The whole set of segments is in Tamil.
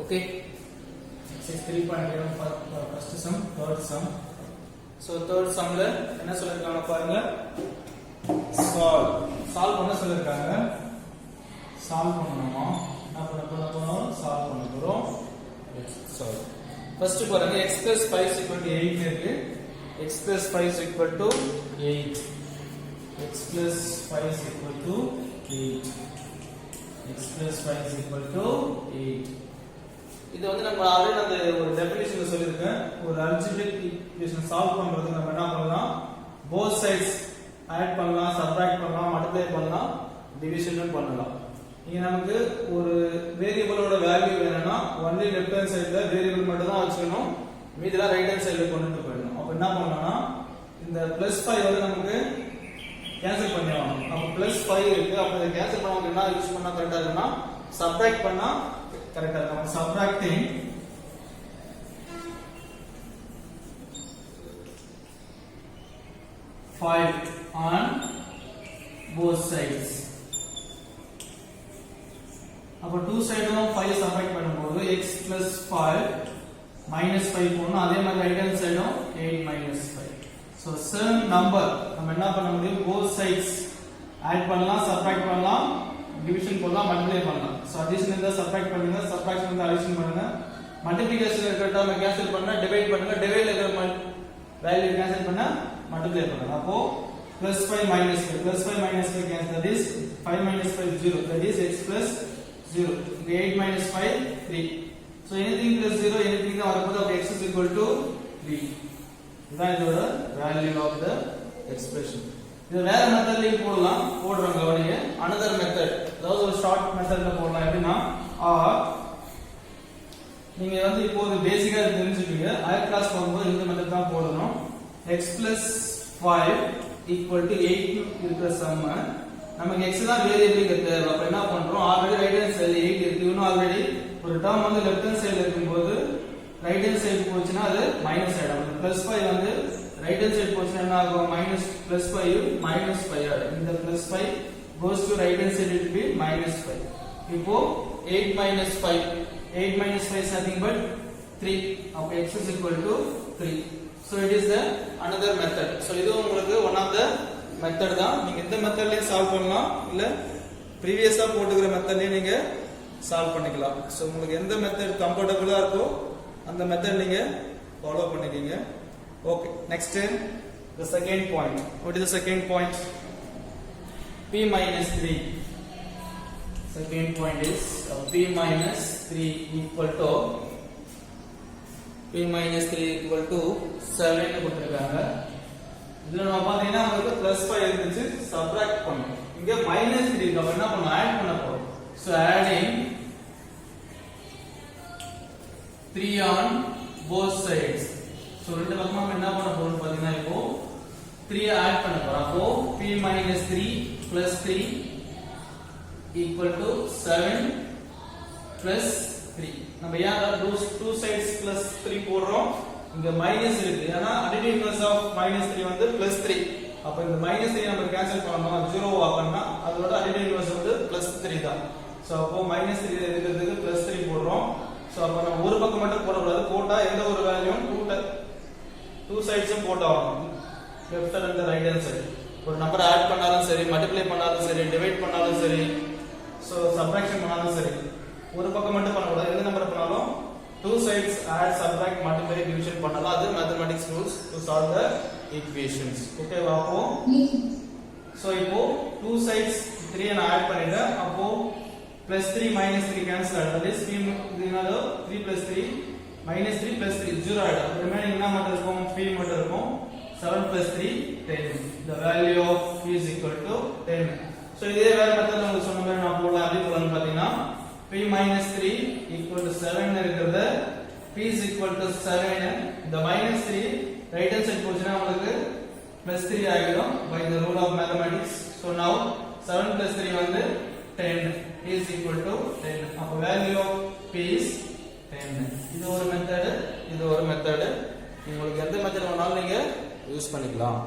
Okay, 3.11 for first sum, third sum. So third sumல என்ன சொல்லிருக்காங்க பாருங்க, solve பண்ண சொல்லிருக்காங்க. solve பண்ணணுமா, என்ன பண்ண போறோம், solve பண்ண போறோம். solve first பாருங்க, x plus 5 is equal to 8 இருக்கு. x plus 5 is equal to 8. x plus 5 is equal to 8. x plus 5 is equal to 8. இது வந்து நம்ம ஆல்ரெடி அந்த ஒரு டெஃபினிஷன்ல சொல்லிருக்கேன். ஒரு அல்ஜிப்ரிக் ஈக்குவேஷன் சால்வ் பண்றதுக்கு நம்ம என்ன பண்ணலாம், both sides ஆட் பண்ணலாம், சப்ட்ராக்ட் பண்ணலாம், மல்டிப்ளை பண்ணலாம், டிவிஷனும் பண்ணலாம். இங்க நமக்கு ஒரு வேரியபிளோட வேல்யூ வேணும்னா ஒன்லி லெஃப்ட் ஹேண்ட் சைடுல வேரியபிள் மட்டும் தான் வச்சுக்கணும், மீதிலாம் ரைட் ஹேண்ட் சைடுல கொண்டு போயிடணும். அப்ப என்ன பண்ணலாம்னா இந்த +5 வந்து நமக்கு கேன்சல் பண்ணிடலாம். அப்ப +5 இருக்கு. அப்ப இத கேன்சல் பண்ணவங்க என்ன யூஸ் பண்ணா கரெக்ட்டா இருக்கும்னா சப்ட்ராக்ட் பண்ணா கரெக்ட்டா இருக்கும். Subtracting 5 on both sides. அப்ப 2 சைடும் 5 சப்ட்ராக்ட் பண்ணும்போது x plus 5 minus 5 போடணும். அதே மாதிரி ரைட் ஹேண்ட் சைடும் 8 minus 5. So same number நம்ம என்ன பண்ண முடியும், both sides ஆட் பண்ணலாம், சப்ட்ராக்ட் பண்ணலாம், டிவிஷன் பண்ணலாம், மல்டிப்ளை பண்ணலாம். சோ அடிஷன் இருந்தா சப்ட்ராக்ட் பண்ணுங்க, சப்ட்ராக்ஷன் இருந்தா அடிஷன் பண்ணுங்க, மல்டிப்ளிகேஷன் இருக்கிற டேர்மை கேன்சல் பண்ணா டிவைட் பண்ணுங்க, டிவைட்ல இருக்கிற வேல்யூ கேன்சல் பண்ணா மல்டிப்ளை பண்ணுங்க. அப்போ +5 minus 5 +5 minus 5 cancel, that is 5 minus 5 0, that is x plus 0. 8 minus 5 3. So anything plus 0 anything தான் வரும்போது அப்ப x is equal to 3. இதான் இதோட வேல்யூ ஆஃப் தி எக்ஸ்பிரஷன். இது வேற மெத்தட்லயும் போடலாம், போடுறோம் கவனிங்க. another method, அதாவது ஒரு ஷார்ட் மெத்தட்ல போடலாம். எப்படின்னா ஆர் நீங்க வந்து இப்போ ஒரு பேசிக்கா தெரிஞ்சுப்பீங்க, ஹையர் கிளாஸ் போகும்போது இந்த மெத்தட் தான் போடணும். x plus 5 equal to 8 இருக்கிற சம் நமக்கு x தான் வேரியபிள் இருக்கு. அப்ப என்ன பண்றோம், ஆல்ரெடி ரைட் ஹேண்ட் சைடுல 8 இருக்கு. இன்னும் ஆல்ரெடி ஒரு டேர்ம் வந்து லெஃப்ட் ஹேண்ட் சைடுல இருக்கும்போது ரைட் ஹேண்ட் சைடு போச்சுனா அது மைனஸ் ஆயிடும். +5 வந்து ரைட் ஹேண்ட் சைடு போச்சுனா என்ன ஆகும், +5 -5 ஆயிடும். இந்த +5 goes to right hand side, it will be -5. இப்போ 8 minus 5 is nothing but 3. அப்ப x is equal to 3. So it is the another method. So இது உங்களுக்கு one of the method தான். நீங்க இந்த மெத்தட்லயே சால்வ் பண்ணலாம், இல்ல ப்ரீவியஸா போட்டுக்கிற மெத்தட்லயே நீங்க சால்வ் பண்ணிக்கலாம். சோ உங்களுக்கு எந்த மெத்தட் கம்ஃபர்ட்டபிளா இருக்கோ அந்த மெத்தட் நீங்க ஃபாலோ பண்ணிக்கீங்க. Okay, next the second point. What is the second point? p minus 3. Second point is p minus 3 equal to 7 ன்னு கொடுத்திருக்காங்க. இதுல நம்ம பாத்தீங்கன்னா நமக்கு +5 இருந்துச்சு, சப்ட்ராக்ட் பண்ணோம். இங்க -3 நம்ம என்ன பண்ணோம், ஆட் பண்ண போறோம். So adding 3 on both sides. So ரெண்டு பக்கமா என்ன பண்ண போறோம் பாத்தீங்கன்னா இப்போ 3 ஆட் பண்ண போறோம். அப்போ p minus 3 plus 3 equal to 7 plus 3. நம்ம ஏன் two sides plus 3 போடுறோம், இங்க மைனஸ் இருக்கு. ஏன்னா additive inverse of -3 வந்து +3. அப்ப இந்த -3 நம்ம கேன்சல் பண்ணனும், 0 ஆக்கணும்னா அதோட additive inverse வந்து +3 தான். சோ அப்போ -3 இருக்கிறதுக்கு +3 போடுறோம். சோ அப்ப நம்ம ஒரு பக்கம் மட்டும் போடக்கூடாது, போட்டா எந்த ஒரு வேல்யூவும் two sides-ம் போட்டாகணும், left and the right hand side. ஒரு நம்பர் ஆட் பண்ணாலும் சரி, மல்டிப்ளை பண்ணாலும் சரி, டிவைட் பண்ணாலும் சரி, சோ சப்ட்ராக்ஷன் பண்ணாலும் சரி, ஒரு பக்கம் மட்டும் பண்ணக்கூடாது. எந்த நம்பர் பண்ணாலும் two sides add, subtract, multiply, division பண்ணலாம். அது mathematics rules to solve the equations. Okay வா? அப்போ சோ இப்போ two sides 3 நான் ஆட் பண்ணிட்டேன். அப்போ +3 -3 கேன்சல் ஆயிடும். that is 3 plus 3 -3 plus 3 0 ஆயிடும். ரிமைனிங் என்ன மட்டும் இருக்கும், p மட்டும் இருக்கும். 7 plus 3 10. the value of p is equal to 10. So இதே வேற மெத்தட்ல உங்களுக்கு சொன்ன மாதிரி நான் போடலாம். எப்படி போடலாம்னு பாத்தீங்கன்னா p minus 3 equal to 7 இருக்கிறது, p is equal to 7. இந்த -3 ரைட் ஹேண்ட் சைடு போச்சுனா உங்களுக்கு +3 ஆகிடும் by the rule of mathematics. so now 7 plus 3 வந்து 10. p is equal to 10. அப்ப value of p is 10. இது ஒரு மெத்தட், இது ஒரு மெத்தட். உங்களுக்கு எந்த மெத்தட் வேணாலும் நீங்க யூஸ் பண்ணிக்கலாம்.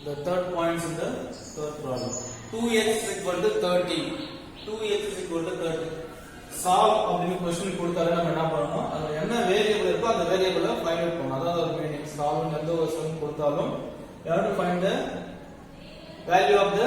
The third point is the third problem 2x is equal to 30 2x is equal to 30 solve அப்படினு क्वेश्चन கொடுத்தாலே நம்ம என்ன பண்ணனும் அதுல என்ன வேரியபிள் இருக்கோ அந்த வேரியபிளை ஃபைண்ட் அவுட் பண்ணனும் அதாவது ஒரு மீனிங் சால்வ் எந்த ஒரு சம் கொடுத்தாலும் you have to find the value of the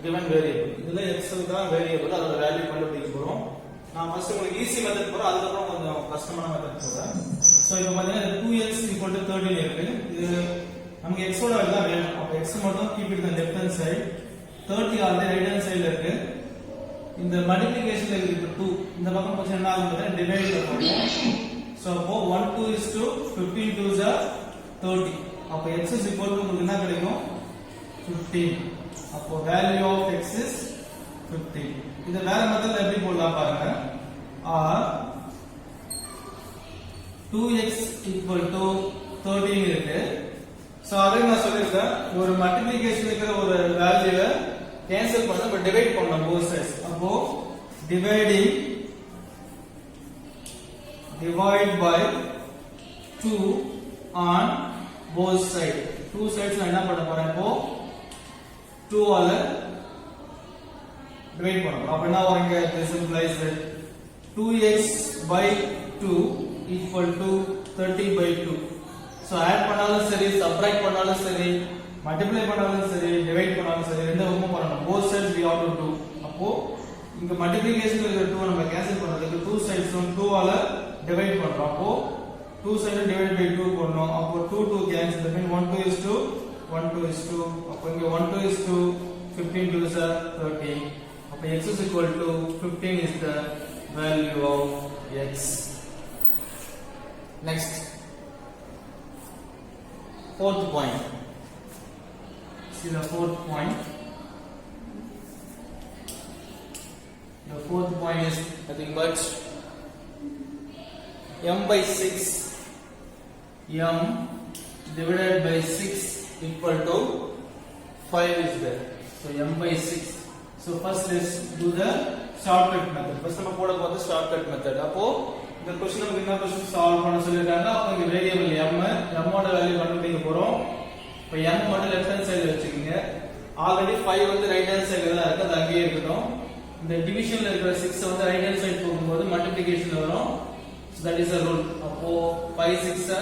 given variable இதுல x தான் வேரியபிள் அதோட வேல்யூ கண்டுபிடிக்க போறோம் நான் ஃபர்ஸ்ட் உங்களுக்கு ஈஸி மெத்தட் போறேன் அதுக்கு அப்புறம் கொஞ்சம் கஷ்டமான மெத்தட் போறேன் சோ இப்போ பாத்தீங்கன்னா 2x 30 இருக்கு இது நமக்கு x ஓட வேல்யூ தான் வேணும் அப்ப x மட்டும் keep it in the left hand side 30 already right hand சைடுல இருக்கு இந்த மல்டிப்ளிகேஷன்ல இருக்கு 2 இந்த பக்கம் கொஞ்சம் என்ன ஆகும்னா டிவைட் பண்ணுவோம் சோ அப்போ 1 2 is to 15 2s are 30 அப்ப x is equal to உங்களுக்கு என்ன கிடைக்கும் 15 அப்போ வேல்யூ ஆஃப் x is 15 இத வேற மெத்தட்ல எப்படி போடலாம் பாருங்க r 2x equal to 13 இருக்கு சோ அதே நான் சொல்லிருக்கேன் ஒரு மல்டிப்ளிகேஷன் இருக்கிற ஒரு வேல்யூவை கேன்சல் பண்ண பட் டிவைட் பண்ணனும் both sides அப்போ divide by 2 on both sides two sides நான் என்ன பண்ண போறேன் இப்போ 2 ஆல டிவைட் பண்ணனும் அப்ப என்ன வருங்க this implies that 2x by 2 equal to 30 by 2 so add பண்ணாலும் சரி subtract பண்ணாலும் சரி multiply பண்ணாலும் சரி divide பண்ணாலும் சரி ரெண்டு பக்கமும் பண்ணனும் both sides we have to do அப்போ இங்க மல்டிப்ளிகேஷன் இருக்கிற 2 நம்ம கேன்சல் பண்றதுக்கு two sides 2 ஆல டிவைட் பண்றோம் அப்போ 2 sides divide by 2 பண்ணனும் அப்போ 2 2 cancel that means 1 2 is to 1 2 is to அப்போ இங்க 1 2 is to 15 2s are 30 அப்போ x is equal to 15 is the value of x next fourth point see the fourth point is nothing but m by 6 m divided by 6 equal to 5 is there so m by 6 so first let's do the shortcut method first நம்ம போட போறது shortcut method அப்போ இந்த क्वेश्चन நமக்கு என்ன क्वेश्चन சால்வ் பண்ண சொல்லிருக்காங்க அப்ப இங்க வேரியபிள் m ஓட வேல்யூ கண்டுபிடிக்க போறோம் இப்போ m மட்டும் லெஃப்ட் ஹேண்ட் சைடுல வெச்சுக்கங்க ஆல்ரெடி 5 வந்து ரைட் ஹேண்ட் சைடுல தான் இருக்கு அது அங்கேயே இருக்கட்டும் இந்த டிவிஷன்ல இருக்கிற 6 வந்து ரைட் ஹேண்ட் சைடு போகும்போது மல்டிப்ளிகேஷன்ல வரும் so that is a rule அப்போ 5 6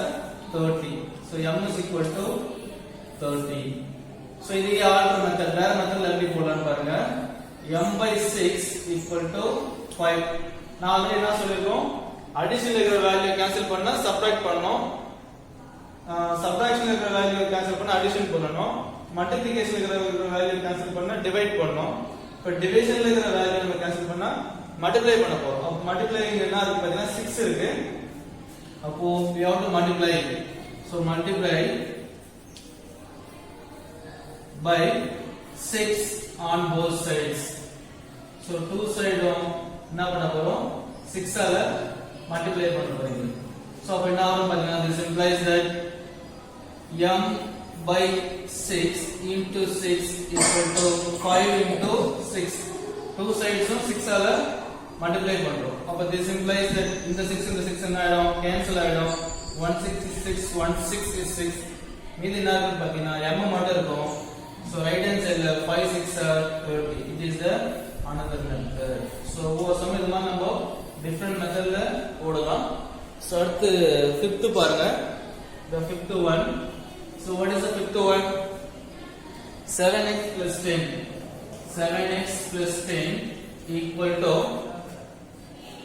30 so m is equal to 30 so இது ஆல்டர் மெத்தட் வேற மெத்தட்ல எப்படி போடலாம் பாருங்க m by 6 equal to 5 நான் ஆல்ரெடி என்ன சொல்லிருக்கோம் அடிஷன்ல இருக்கிற வேல்யூ கேன்சல் பண்ணா சப்ட்ராக்ட் பண்ணனும் சப்ட்ராக்ஷன்ல இருக்கிற வேல்யூ கேன்சல் பண்ணா அடிஷன் பண்ணனும் மல்டிப்ளிகேஷன்ல இருக்கிற வேல்யூ கேன்சல் பண்ணா டிவைட் பண்ணனும் இப்ப டிவிஷன்ல இருக்கிற வேல்யூ நம்ம கேன்சல் பண்ணா மல்டிப்ளை பண்ண போறோம் அப்ப மல்டிப்ளை இங்க என்ன இருக்கு பாத்தீங்கன்னா 6 இருக்கு அப்போ we have to multiply so multiply by 6 on both sides so two side என்ன பண்ண போறோம் 6 ஆல மல்டிப்ளை பண்ண போறீங்க so அப்ப என்ன ஆகும் பாத்தீங்கன்னா this implies that m by 6 into 6 equal to 5 into 6 two sides 6 ஆல மல்டிப்ளை பண்றோம் அப்ப this implies that இந்த 6 என்ன ஆயிடும் கேன்சல் ஆயிடும் 1 6 is 6 1 6 is 6 மீதி என்ன இருக்கு பாத்தீங்கன்னா m மட்டும் இருக்கும் so right hand side 5 6 are 30 it is the another method so ஒவ்வொரு சமயம் இந்த மாதிரி நம்ம different methodல போடலாம் so அடுத்து fifth பாருங்க the fifth one so what is the fifth one 7x plus 10 7x plus 10 equal to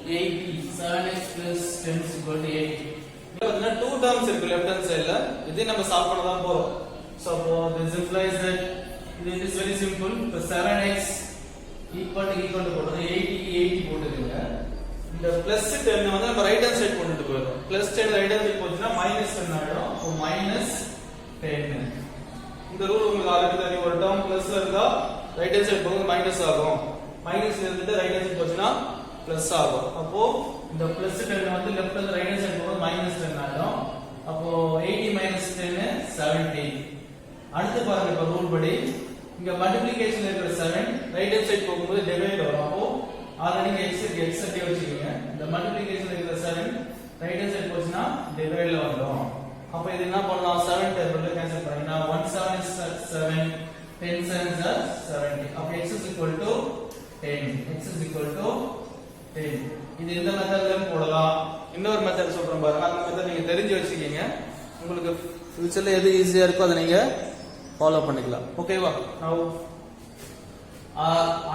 80 7x plus 10 is equal to 80 இதுல two terms இருக்கு left hand sideல இதை நம்ம சால்வ் பண்ண தான் போறோம் so this implies that it is very simple so 7x equal to போடுறது 80 போட்டுருங்க இந்த plus 10 வந்து நம்ம ரைட் ஹேண்ட் சைடு கொண்டுட்டு போறோம் plus 10 ரைட் ஹேண்ட் சைடு போச்சுனா -10 ஆயிடும் அப்போ -10 இந்த ரூல் உங்களுக்கு ஆல்ரெடி தெரியும் ஒரு டேர்ம் பிளஸ்ல இருந்தா ரைட் ஹேண்ட் சைடு போகும்போது மைனஸ் ஆகும் மைனஸ்ல இருந்து ரைட் ஹேண்ட் சைடு போச்சுனா பிளஸ் ஆகும் அப்போ இந்த பிளஸ் 10 வந்து லெஃப்ட்ல இருந்து ரைட் ஹேண்ட் சைடு போகும்போது -10 ஆயிடும் அப்போ 80 10 70 அடுத்து பாருங்க இப்ப ரூல் படி இங்க மல்டிப்ளிகேஷன்ல இருக்கிற 7 ரைட் ஹேண்ட் சைடு போகும்போது டிவைட் வரும் அப்போ ஆல்ரெடி இங்க x அப்படியே வச்சுக்கீங்க இந்த மல்டிப்ளிகேஷன்ல இருக்கிற 7 ரைட் ஹேண்ட் சைடு போச்சுனா டிவைட்ல வந்துரும் அப்ப இது என்ன பண்ணலாம் 7 டேபிள்ல கேன்சல் பண்ணீங்கன்னா 1 7 is 7 10 sevens are 70. அப்ப x is equal to 10. x is equal to 10. இது இந்த மெத்தட்ல போடலாம். இன்னொரு மெத்தட் சொல்றேன் பாருங்க. அந்த மெத்தட் நீங்க தெரிஞ்சு வச்சுக்கீங்க. உங்களுக்கு ஃபியூச்சர்ல எது ஈஸியா இருக்கோ அதை நீங்க ஃபாலோ பண்ணிக்கலாம். ஓகேவா? now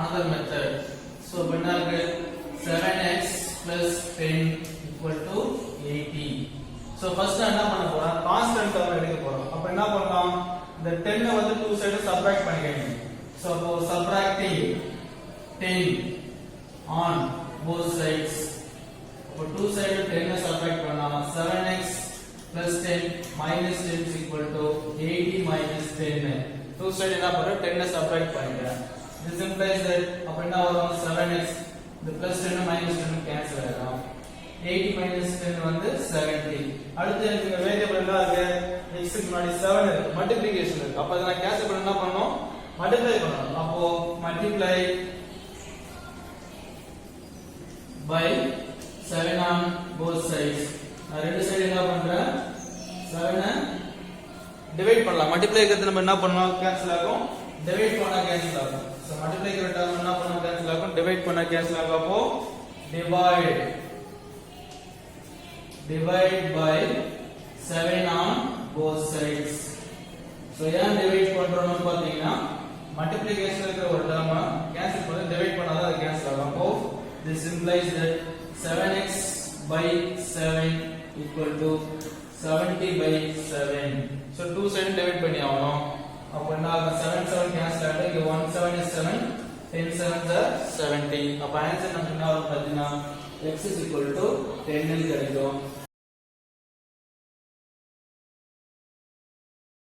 another method. so என்ன இருக்கு 7x plus 10 equal to 80. so first என்ன பண்ண போறோம் கான்ஸ்டன்ட் டேர்ம் எடுக்க போறோம். அப்ப என்ன பண்ணலாம் இந்த 10 வந்து two side சப்ட்ராக்ட் பண்ணிக்கணும். so அப்போ subtracting 10 on both sides. அப்போ two side 10 சப்ட்ராக்ட் பண்ணா 7x plus 10 minus 10 is equal to 80 minus 10. two side என்ன பண்றோம் 10 சப்ட்ராக்ட் பண்ணிக்கிறேன். this implies that அப்ப என்ன வரும் 7x the plus 10 minus 10 cancel ஆயிடும். 80 minus 10 வந்து 70. அடுத்து எனக்கு வேரியபிள் என்ன இருக்கு x க்கு முன்னாடி 7 இருக்கு மல்டிப்ளிகேஷன் இருக்கு. அப்ப இத நான் கேன்சல் பண்ண என்ன பண்ணனும் மல்டிப்ளை பண்ணனும். அப்போ multiply by 7 on both sides. நான் ரெண்டு சைடு என்ன பண்றேன் 7 டிவைட் பண்ணலாம். மல்டிப்ளை இருக்கிறது நம்ம என்ன பண்ணனும் கேன்சல் ஆகும். டிவைட் பண்ணா கேன்சல் ஆகும். சோ மல்டிப்ளை இருக்கிற டேர்ம் என்ன பண்ணா கேன்சல் ஆகும். டிவைட் பண்ணா கேன்சல் ஆகும். அப்போ divide by 7 on both sides. so ஏன் டிவைட் பண்றோம்னு பாத்தீங்கன்னா மல்டிப்ளிகேஷன் இருக்கிற ஒரு டேர்ம் கேன்சல் பண்ணி டிவைட் பண்ணா தான் அது கேன்சல் ஆகும். அப்போ this implies that 7x by 7 equal to 70 by 7. so two side divide பண்ணி ஆகணும். அப்ப என்ன ஆகும் 7 7 கேன்சல் ஆயிடும். இங்க 1 7 is 7 10 7s are 70. அப்ப ஆன்சர் நமக்கு என்ன வரும் பாத்தீங்கன்னா x is equal to 10 ன்னு கிடைக்கும்.